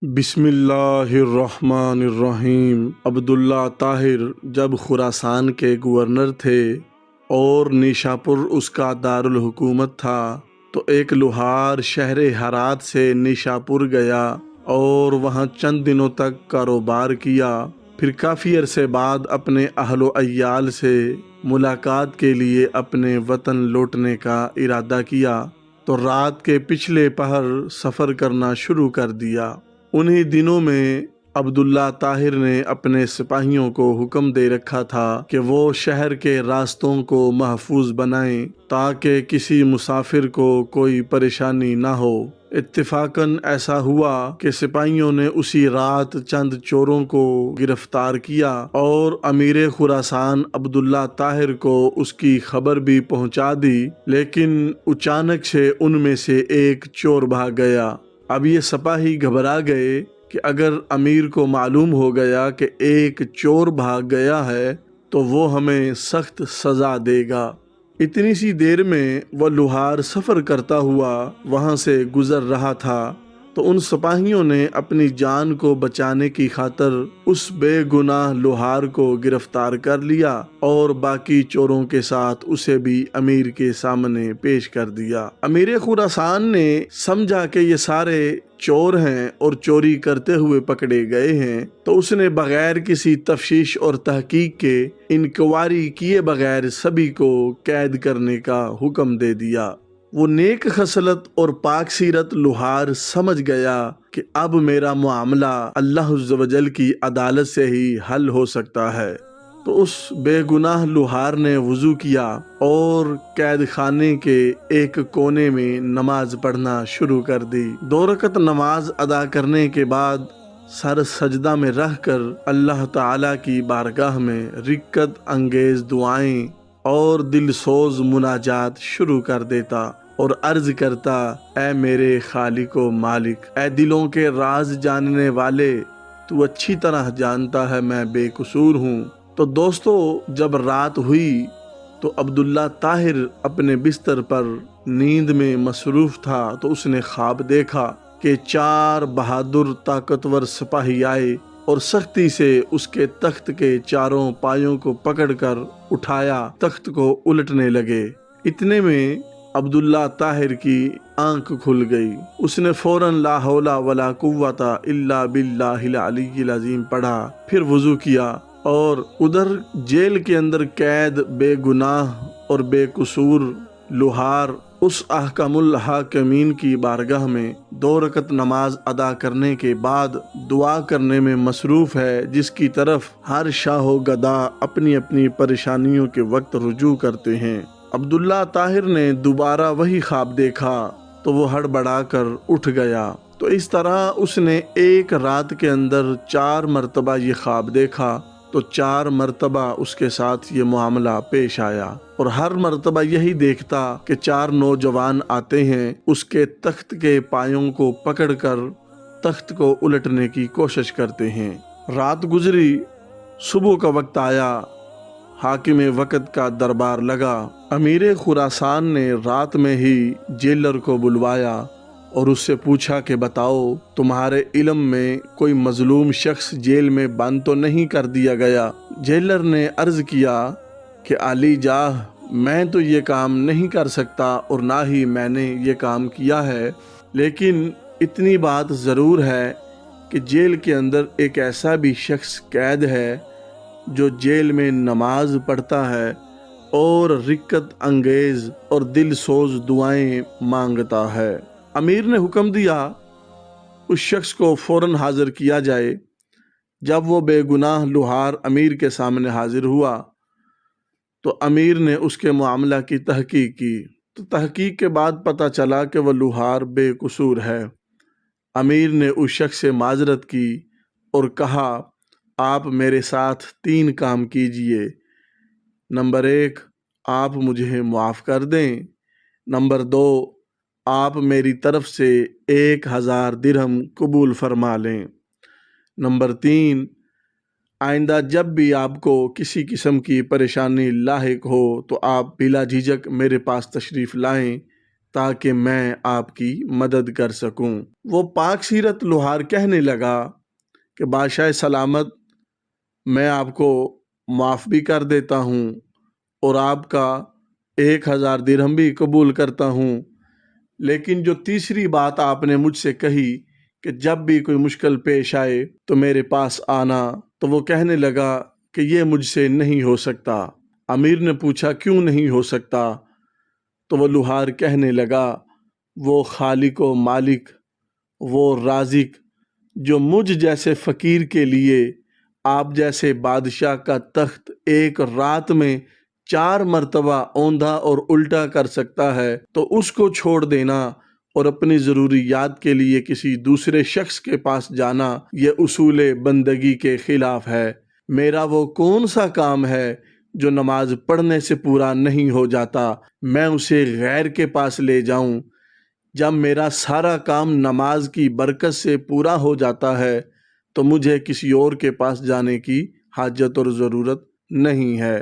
بسم اللہ الرحمن الرحیم۔ عبداللہ طاہر جب خراسان کے گورنر تھے اور نیشاپور اس کا دارالحکومت تھا تو ایک لوہار شہر ہرات سے نیشاپور گیا اور وہاں چند دنوں تک کاروبار کیا۔ پھر کافی عرصے بعد اپنے اہل و عیال سے ملاقات کے لیے اپنے وطن لوٹنے کا ارادہ کیا تو رات کے پچھلے پہر سفر کرنا شروع کر دیا۔ انہی دنوں میں عبداللہ طاہر نے اپنے سپاہیوں کو حکم دے رکھا تھا کہ وہ شہر کے راستوں کو محفوظ بنائیں تاکہ کسی مسافر کو کوئی پریشانی نہ ہو۔ اتفاقاً ایسا ہوا کہ سپاہیوں نے اسی رات چند چوروں کو گرفتار کیا اور امیر خراسان عبداللہ طاہر کو اس کی خبر بھی پہنچا دی، لیکن اچانک سے ان میں سے ایک چور بھاگ گیا۔ اب یہ سپاہی گھبرا گئے کہ اگر امیر کو معلوم ہو گیا کہ ایک چور بھاگ گیا ہے تو وہ ہمیں سخت سزا دے گا۔ اتنی سی دیر میں وہ لوہار سفر کرتا ہوا وہاں سے گزر رہا تھا تو ان سپاہیوں نے اپنی جان کو بچانے کی خاطر اس بے گناہ لوہار کو گرفتار کر لیا اور باقی چوروں کے ساتھ اسے بھی امیر کے سامنے پیش کر دیا۔ امیر خراسان نے سمجھا کہ یہ سارے چور ہیں اور چوری کرتے ہوئے پکڑے گئے ہیں تو اس نے بغیر کسی تفتیش اور تحقیق کے انکوائری کیے بغیر سبھی کو قید کرنے کا حکم دے دیا۔ وہ نیک خصلت اور پاک سیرت لوہار سمجھ گیا کہ اب میرا معاملہ اللہ عز و جل کی عدالت سے ہی حل ہو سکتا ہے، تو اس بے گناہ لوہار نے وضو کیا اور قید خانے کے ایک کونے میں نماز پڑھنا شروع کر دی۔ 2 رکعت نماز ادا کرنے کے بعد سر سجدہ میں رہ کر اللہ تعالیٰ کی بارگاہ میں رقت انگیز دعائیں اور دل سوز مناجات شروع کر دیتا اور عرض کرتا، اے میرے خالق و مالک، اے دلوں کے راز جاننے والے، تو اچھی طرح جانتا ہے میں بے قصور ہوں۔ تو دوستو، جب رات ہوئی تو عبداللہ طاہر اپنے بستر پر نیند میں مصروف تھا تو اس نے خواب دیکھا کہ 4 بہادر طاقتور سپاہی آئے اور سختی سے اس کے تخت کے چاروں پایوں کو پکڑ کر اٹھایا، تخت کو الٹنے لگے۔ اتنے میں عبداللہ طاہر کی آنکھ کھل گئی۔ اس نے فوراً لا حول ولا قوت الا باللہ العلی العظیم پڑھا، پھر وضو کیا اور ادھر جیل کے اندر قید بے گناہ اور بے قصور لوہار اس احکم الحاکمین کی بارگاہ میں 2 رکعت نماز ادا کرنے کے بعد دعا کرنے میں مصروف ہے، جس کی طرف ہر شاہ و گدا اپنی اپنی پریشانیوں کے وقت رجوع کرتے ہیں۔ عبداللہ طاہر نے دوبارہ وہی خواب دیکھا تو وہ ہڑبڑا کر اٹھ گیا۔ تو اس طرح اس نے ایک رات کے اندر 4 مرتبہ یہ خواب دیکھا تو 4 مرتبہ اس کے ساتھ یہ معاملہ پیش آیا، اور ہر مرتبہ یہی دیکھتا کہ 4 نوجوان آتے ہیں، اس کے تخت کے پایوں کو پکڑ کر تخت کو الٹنے کی کوشش کرتے ہیں۔ رات گزری، صبح کا وقت آیا، حاکم وقت کا دربار لگا۔ امیر خراسان نے رات میں ہی جیلر کو بلوایا اور اس سے پوچھا کہ بتاؤ، تمہارے علم میں کوئی مظلوم شخص جیل میں بند تو نہیں کر دیا گیا؟ جیلر نے عرض کیا کہ عالی جاہ، میں تو یہ کام نہیں کر سکتا اور نہ ہی میں نے یہ کام کیا ہے، لیکن اتنی بات ضرور ہے کہ جیل کے اندر ایک ایسا بھی شخص قید ہے جو جیل میں نماز پڑھتا ہے اور رقت انگیز اور دل سوز دعائیں مانگتا ہے۔ امیر نے حکم دیا اس شخص کو فوراً حاضر کیا جائے۔ جب وہ بے گناہ لوہار امیر کے سامنے حاضر ہوا تو امیر نے اس کے معاملہ کی تحقیق کی تو تحقیق کے بعد پتہ چلا کہ وہ لوہار بے قصور ہے۔ امیر نے اس شخص سے معذرت کی اور کہا، آپ میرے ساتھ 3 کام کیجئے۔ نمبر 1، آپ مجھے معاف کر دیں۔ نمبر 2، آپ میری طرف سے 1000 درہم قبول فرما لیں۔ نمبر 3، آئندہ جب بھی آپ کو کسی قسم کی پریشانی لاحق ہو تو آپ بلا جھجک میرے پاس تشریف لائیں تاکہ میں آپ کی مدد کر سکوں۔ وہ پاک سیرت لوہار کہنے لگا کہ بادشاہ سلامت، میں آپ کو معاف بھی کر دیتا ہوں اور آپ کا 1000 درہم بھی قبول کرتا ہوں، لیکن جو تیسری بات آپ نے مجھ سے کہی کہ جب بھی کوئی مشکل پیش آئے تو میرے پاس آنا، تو وہ کہنے لگا کہ یہ مجھ سے نہیں ہو سکتا۔ امیر نے پوچھا کیوں نہیں ہو سکتا؟ تو وہ لوہار کہنے لگا وہ خالق و مالک، وہ رازق جو مجھ جیسے فقیر کے لیے آپ جیسے بادشاہ کا تخت ایک رات میں 4 مرتبہ اوندھا اور الٹا کر سکتا ہے، تو اس کو چھوڑ دینا اور اپنی ضروریات کے لیے کسی دوسرے شخص کے پاس جانا یہ اصول بندگی کے خلاف ہے۔ میرا وہ کون سا کام ہے جو نماز پڑھنے سے پورا نہیں ہو جاتا، میں اسے غیر کے پاس لے جاؤں؟ جب میرا سارا کام نماز کی برکت سے پورا ہو جاتا ہے تو مجھے کسی اور کے پاس جانے کی حاجت اور ضرورت نہیں ہے۔